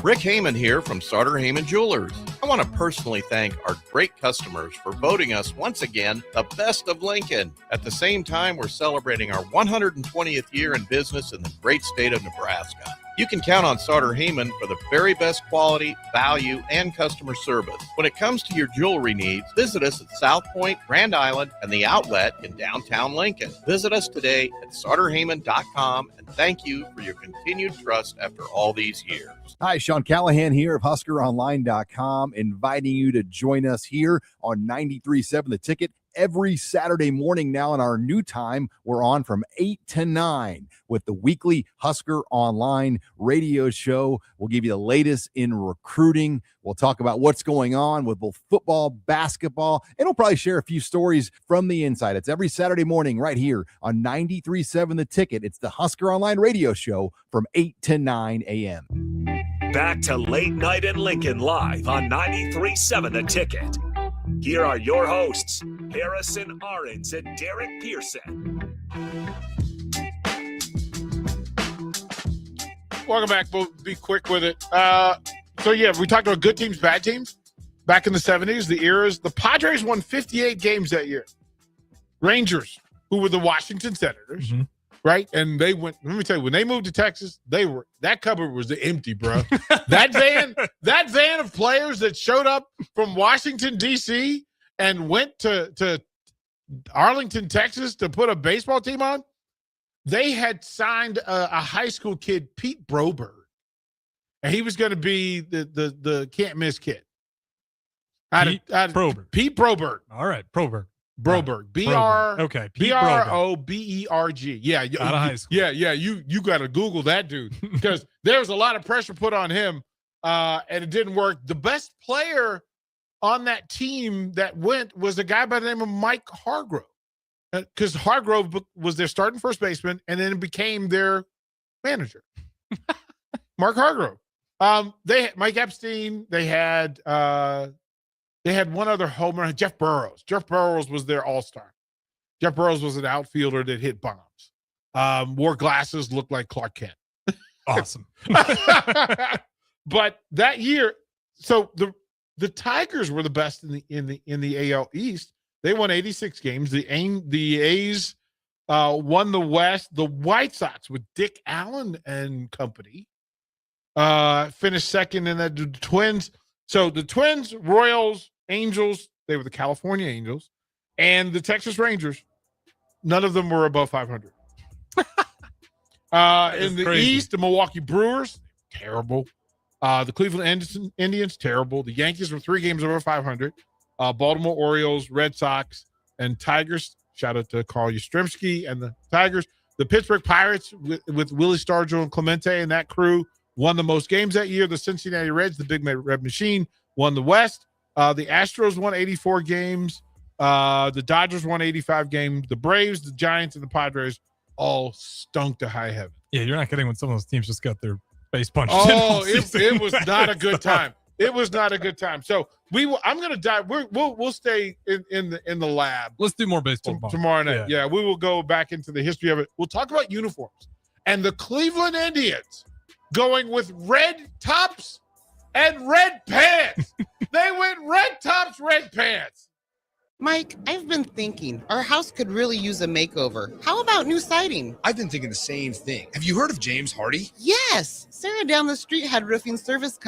Rick Heyman here from Sartor Heyman Jewelers. I want to personally thank our great customers for voting us once again the best of Lincoln. At the same time, we're celebrating our 120th year in business in the great state of Nebraska. You can count on Sartor Heyman for the very best quality, value, and customer service. When it comes to your jewelry needs, visit us at South Point, Grand Island, and the Outlet in downtown Lincoln. Visit us today at sartorheyman.com, and thank you for your continued trust after all these years. Hi, Sean Callahan here of HuskerOnline.com, inviting you to join us here on 93.7 The Ticket every Saturday morning now in our new time. We're on from 8 to 9 with the weekly Husker Online radio show. We'll give you the latest in recruiting. We'll talk about what's going on with both football, basketball, and we'll probably share a few stories from the inside. It's every Saturday morning right here on 93.7 The Ticket. It's the Husker Online radio show from 8 to 9 a.m. Back to Late Night in Lincoln live on 93.7 The Ticket. Here are your hosts, Harrison Arens and Derek Pearson. Welcome back. We'll be quick with it. We talked about good teams, bad teams. Back in the 70s, the eras, the Padres won 58 games that year. Rangers, who were the Washington Senators, right? And they went, let me tell you, when they moved to Texas, that cupboard was empty, bro. that van of players that showed up from Washington, D.C. and went to Arlington, Texas to put a baseball team on, they had signed a high school kid, Pete Broberg. And he was going to be the can't miss kid. Pete Broberg. Pete Broberg. All right, Broberg. Okay. Pete Broberg. Yeah. Out of high school. Yeah. You got to Google that dude because there was a lot of pressure put on him, and it didn't work. The best player on that team that went was a guy by the name of Mike Hargrove, because Hargrove was their starting first baseman and then became their manager. Mark Hargrove. They had Mike Epstein. They had one other homer, Jeff Burrows. Jeff Burrows was their all-star. Jeff Burrows was an outfielder that hit bombs. Wore glasses, looked like Clark Kent. Awesome. But that year, so the Tigers were the best in the AL East. They won 86 games. The A's won the West. The White Sox with Dick Allen and company finished second in that. The Twins. So the Twins, Royals, Angels, they were the California Angels, and the Texas Rangers, none of them were above 500. In the crazy. East, the Milwaukee Brewers, terrible. The Cleveland Indians, terrible. The Yankees were 3 games over 500. Baltimore Orioles, Red Sox, and Tigers. Shout out to Carl Yastrzemski and the Tigers. The Pittsburgh Pirates with Willie Stargell and Clemente and that crew won the most games that year. The Cincinnati Reds, the Big Red Machine, won the West. The Astros won 84 games. The Dodgers won 85 games. The Braves, the Giants, and the Padres all stunk to high heaven. Yeah, you're not kidding when some of those teams just got their face punched. Oh, it was not a good time. It was not a good time. So I'm going to dive. We'll stay in the lab. Let's do more baseball tomorrow night. Yeah, we will go back into the history of it. We'll talk about uniforms and the Cleveland Indians going with red tops and red pants. They went red tops, red pants. Mike, I've been thinking our house could really use a makeover. How about new siding? I've been thinking the same thing. Have you heard of James Hardy? Yes. Sarah down the street had roofing service come